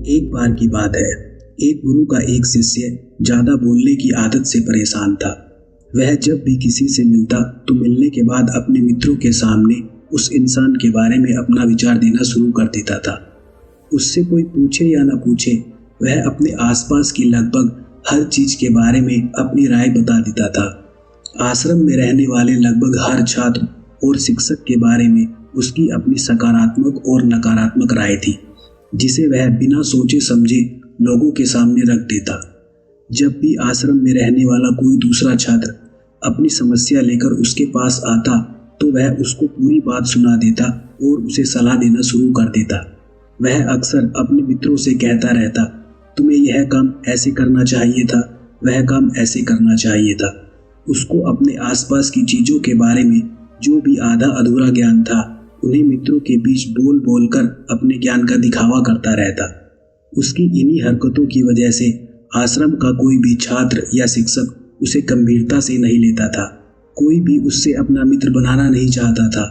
एक बार की बात है, एक गुरु का एक शिष्य ज्यादा बोलने की आदत से परेशान था। वह जब भी किसी से मिलता तो मिलने के बाद अपने मित्रों के सामने उस इंसान के बारे में अपना विचार देना शुरू कर देता था। उससे कोई पूछे या न पूछे, वह अपने आसपास की लगभग हर चीज के बारे में अपनी राय बता देता था। आश्रम में रहने वाले लगभग हर छात्र और शिक्षक के बारे में उसकी अपनी सकारात्मक और नकारात्मक राय थी, जिसे वह बिना सोचे समझे लोगों के सामने रख देता। जब भी आश्रम में रहने वाला कोई दूसरा छात्र अपनी समस्या लेकर उसके पास आता तो वह उसको पूरी बात सुना देता और उसे सलाह देना शुरू कर देता। वह अक्सर अपने मित्रों से कहता रहता, तुम्हें यह काम ऐसे करना चाहिए था, वह काम ऐसे करना चाहिए था। उसको अपने आसपास की चीजों के बारे में जो भी आधा अधूरा ज्ञान था, उन्हें मित्रों के बीच बोल बोल कर अपने ज्ञान का दिखावा करता रहता। उसकी इन्हीं हरकतों की वजह से आश्रम का कोई भी छात्र या शिक्षक उसे गंभीरता से नहीं लेता था। कोई भी उससे अपना मित्र बनाना नहीं चाहता था।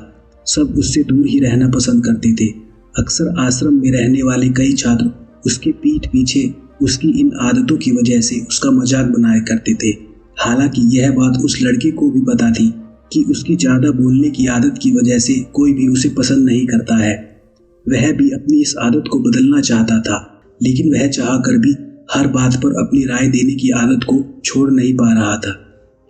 सब उससे दूर ही रहना पसंद करते थे। अक्सर आश्रम में रहने वाले कई छात्र उसके पीठ पीछे उसकी इन आदतों की वजह से उसका मजाक बनाया करते थे। हालांकि यह बात उस लड़के को भी पता थी कि उसकी ज्यादा बोलने की आदत की वजह से कोई भी उसे पसंद नहीं करता है। वह भी अपनी इस आदत को बदलना चाहता था, लेकिन वह चाह कर भी हर बात पर अपनी राय देने की आदत को छोड़ नहीं पा रहा था।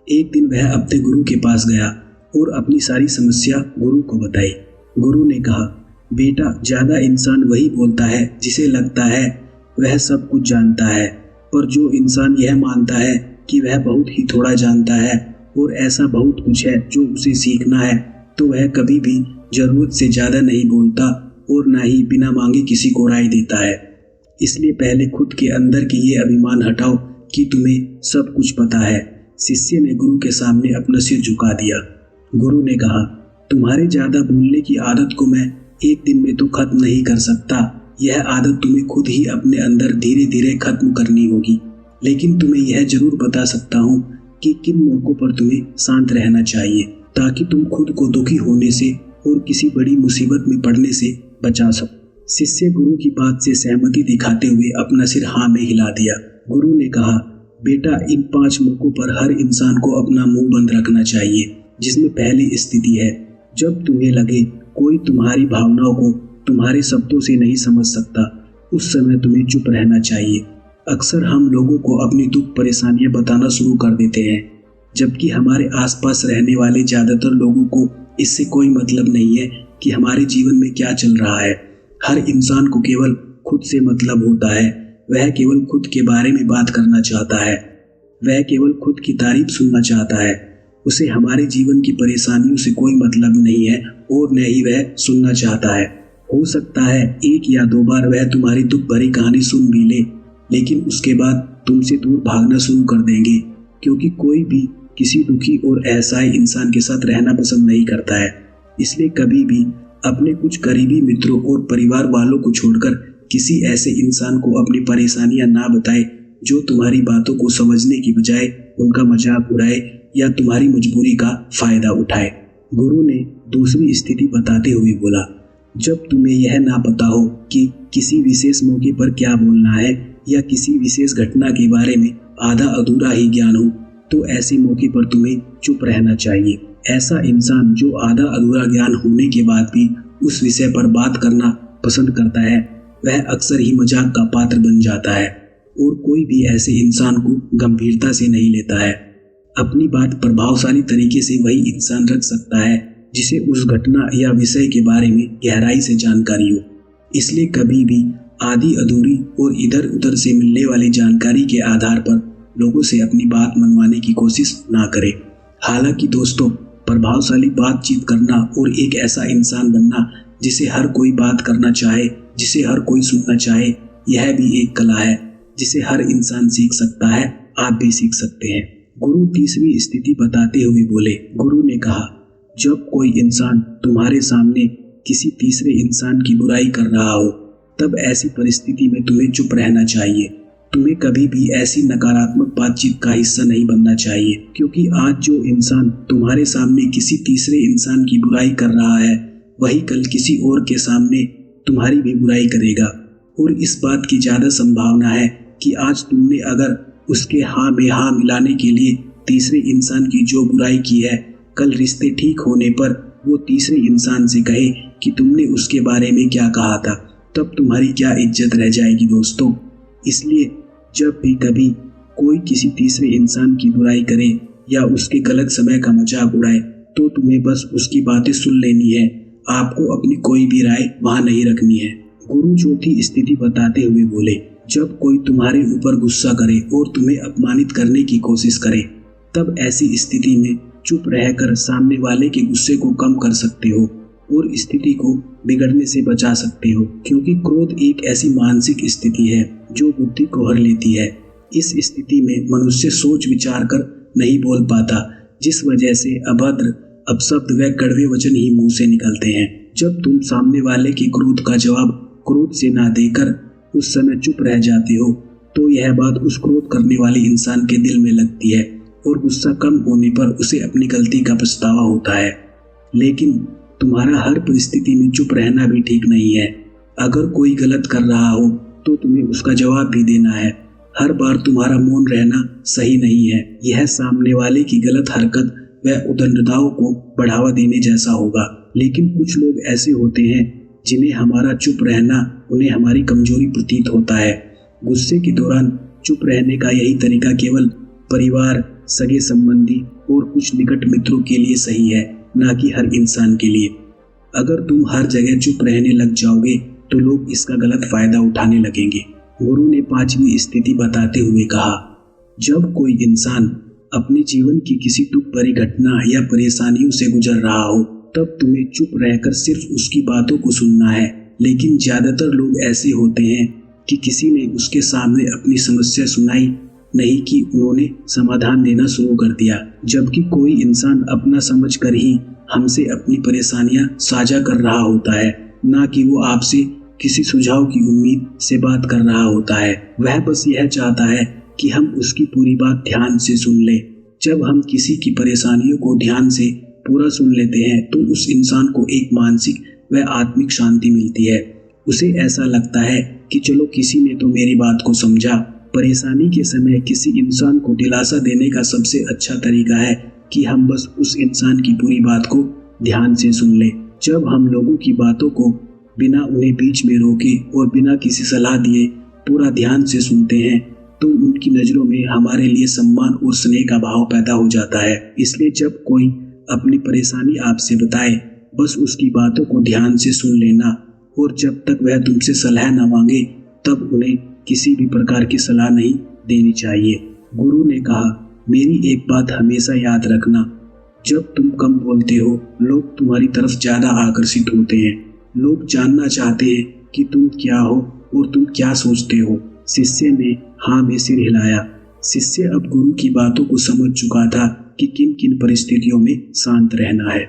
एक दिन वह अपने गुरु के पास गया और अपनी सारी समस्या गुरु को बताई। गुरु ने कहा, बेटा, ज्यादा इंसान वही बोलता है जिसे लगता है वह सब कुछ जानता है, पर जो इंसान यह मानता है कि वह बहुत ही थोड़ा जानता है और ऐसा बहुत कुछ है जो उसे सीखना है, तो वह कभी भी जरूरत से ज्यादा नहीं बोलता और न ही बिना मांगे किसी को राय देता है। इसलिए पहले खुद के अंदर की ये अभिमान हटाओ कि तुम्हें सब कुछ पता है। शिष्य ने गुरु के सामने अपना सिर झुका दिया। गुरु ने कहा, तुम्हारे ज्यादा बोलने की आदत को मैं एक दिन में तो खत्म नहीं कर सकता। यह आदत तुम्हें खुद ही अपने अंदर धीरे धीरे खत्म करनी होगी। लेकिन तुम्हें यह जरूर बता सकता हूँ कि किन मौकों पर तुम्हें शांत रहना चाहिए, ताकि तुम खुद को दुखी होने से और किसी बड़ी मुसीबत में पड़ने से बचा सको। शिष्य गुरु की बात से सहमति दिखाते हुए अपना सिर हाँ में हिला दिया। गुरु ने कहा, बेटा, इन 5 मौकों पर हर इंसान को अपना मुंह बंद रखना चाहिए। जिसमें पहली स्थिति है, जब तुम्हें लगे कोई तुम्हारी भावनाओं को तुम्हारे शब्दों से नहीं समझ सकता, उस समय तुम्हें चुप रहना चाहिए। अक्सर हम लोगों को अपनी दुख परेशानियां बताना शुरू कर देते हैं, जबकि हमारे आसपास रहने वाले ज्यादातर लोगों को इससे कोई मतलब नहीं है कि हमारे जीवन में क्या चल रहा है। हर इंसान को केवल खुद से मतलब होता है। वह केवल खुद के बारे में बात करना चाहता है। वह केवल खुद की तारीफ सुनना चाहता है। उसे हमारे जीवन की परेशानियों से कोई मतलब नहीं है और न ही वह सुनना चाहता है। हो सकता है 1 या 2 बार वह तुम्हारी दुख भरी कहानी सुन भी ले, लेकिन उसके बाद तुमसे दूर भागना शुरू कर देंगे, क्योंकि कोई भी किसी दुखी और असहाय इंसान के साथ रहना पसंद नहीं करता है। इसलिए कभी भी अपने कुछ करीबी मित्रों और परिवार वालों को छोड़कर किसी ऐसे इंसान को अपनी परेशानियां ना बताए जो तुम्हारी बातों को समझने की बजाय उनका मजाक उड़ाए या तुम्हारी मजबूरी का फायदा उठाए। गुरु ने दूसरी स्थिति बताते हुए बोला, जब तुम्हें यह ना पता हो कि किसी विशेष मौके पर क्या बोलना है या किसी विशेष घटना के बारे में आधा अधूरा ही ज्ञान हो, तो ऐसे मौके पर तुम्हें चुप रहना चाहिए। ऐसा इंसान जो आधा अधूरा ज्ञान होने के बाद भी उस विषय पर बात करना पसंद करता है, वह अक्सर ही मजाक का पात्र बन जाता है और कोई भी ऐसे इंसान को गंभीरता से नहीं लेता है। अपनी बात प्रभावशाली तरीके से वही इंसान रख सकता है जिसे उस घटना या विषय के बारे में गहराई से जानकारी हो। इसलिए कभी भी आधी अधूरी और इधर उधर से मिलने वाली जानकारी के आधार पर लोगों से अपनी बात मनवाने की कोशिश ना करें। हालांकि दोस्तों, प्रभावशाली बातचीत करना और एक ऐसा इंसान बनना जिसे हर कोई बात करना चाहे, जिसे हर कोई सुनना चाहे, यह भी एक कला है जिसे हर इंसान सीख सकता है। आप भी सीख सकते हैं। गुरु तीसरी स्थिति बताते हुए बोले। गुरु ने कहा, जब कोई इंसान तुम्हारे सामने किसी तीसरे इंसान की बुराई कर रहा हो, तब ऐसी परिस्थिति में तुम्हें चुप रहना चाहिए। तुम्हें कभी भी ऐसी नकारात्मक बातचीत का हिस्सा नहीं बनना चाहिए, क्योंकि आज जो इंसान तुम्हारे सामने किसी तीसरे इंसान की बुराई कर रहा है, वही कल किसी और के सामने तुम्हारी भी बुराई करेगा और इस बात की ज़्यादा संभावना है कि आज तुमने अगर उसके हाँ में हाँ मिलाने के लिए तीसरे इंसान की जो बुराई की है, कल रिश्ते ठीक होने पर वो तीसरे इंसान से कहे कि तुमने उसके बारे में क्या कहा था, तब तुम्हारी क्या इज्जत रह जाएगी दोस्तों। इसलिए जब भी कभी कोई किसी तीसरे इंसान की बुराई करे या उसके गलत समय का मजाक उड़ाए, तो तुम्हें बस उसकी बातें सुन लेनी है। आपको अपनी कोई भी राय वहां नहीं रखनी है। गुरु चौथी स्थिति बताते हुए बोले, जब कोई तुम्हारे ऊपर गुस्सा करे और तुम्हें अपमानित करने की कोशिश करे, तब ऐसी स्थिति में चुप रहकर सामने वाले के गुस्से को कम कर सकते हो और स्थिति को बिगड़ने से बचा सकते हो, क्योंकि क्रोध एक ऐसी मानसिक स्थिति है जो बुद्धि को हर लेती है। इस स्थिति में मनुष्य सोच विचार कर नहीं बोल पाता, जिस वजह से अभद्र अपशब्द व कड़वे वचन ही मुंह से निकलते हैं। जब तुम सामने वाले के क्रोध का जवाब क्रोध से ना देकर उस समय चुप रह जाते हो, तो यह बात उस क्रोध करने वाले इंसान के दिल में लगती है और गुस्सा कम होने पर उसे अपनी गलती का पछतावा होता है। लेकिन तुम्हारा हर परिस्थिति में चुप रहना भी ठीक नहीं है। अगर कोई गलत कर रहा हो तो तुम्हें उसका जवाब भी देना है। हर बार तुम्हारा मौन रहना सही नहीं है। यह सामने वाले की गलत हरकत व उद्दंडताओं को बढ़ावा देने जैसा होगा। लेकिन कुछ लोग ऐसे होते हैं जिन्हें हमारा चुप रहना उन्हें हमारी कमजोरी प्रतीत होता है। गुस्से के दौरान चुप रहने का यही तरीका केवल परिवार, सगे संबंधी और कुछ निकट मित्रों के लिए सही है, ना कि हर इंसान के लिए। अगर तुम हर जगह चुप रहने लग जाओगे तो लोग इसका गलत फायदा उठाने लगेंगे। गुरु ने पांचवी स्थिति बताते हुए कहा, जब कोई इंसान अपने जीवन की किसी दुख भरी घटना या परेशानियों से गुजर रहा हो, तब तुम्हें चुप रहकर सिर्फ उसकी बातों को सुनना है। लेकिन ज्यादातर लोग ऐसे होते हैं कि किसी ने उसके सामने अपनी समस्या सुनाई नहीं कि उन्होंने समाधान देना शुरू कर दिया, जबकि कोई इंसान अपना समझकर ही हमसे अपनी परेशानियां साझा कर रहा होता है, ना कि वो आपसे किसी सुझाव की उम्मीद से बात कर रहा होता है। वह बस यह चाहता है कि हम उसकी पूरी बात ध्यान से सुन लें। जब हम किसी की परेशानियों को ध्यान से पूरा सुन लेते हैं तो उस इंसान को एक मानसिक व आत्मिक शांति मिलती है। उसे ऐसा लगता है कि चलो किसी ने तो मेरी बात को समझा। परेशानी के समय किसी इंसान को दिलासा देने का सबसे अच्छा तरीका है कि हम बस उस इंसान की पूरी बात को ध्यान से सुन लें। जब हम लोगों की बातों को बिना उन्हें बीच में रोके और बिना किसी सलाह दिए पूरा ध्यान से सुनते हैं, तो उनकी नज़रों में हमारे लिए सम्मान और स्नेह का भाव पैदा हो जाता है। इसलिए जब कोई अपनी परेशानी आपसे बताए, बस उसकी बातों को ध्यान से सुन लेना, और जब तक वह तुमसे सलाह न मांगे तब उन्हें किसी भी प्रकार की सलाह नहीं देनी चाहिए। गुरु ने कहा, मेरी एक बात हमेशा याद रखना, जब तुम कम बोलते हो लोग तुम्हारी तरफ ज़्यादा आकर्षित होते हैं। लोग जानना चाहते हैं कि तुम क्या हो और तुम क्या सोचते हो। शिष्य ने हाँ में सिर हिलाया। शिष्य अब गुरु की बातों को समझ चुका था कि किन किन परिस्थितियों में शांत रहना है।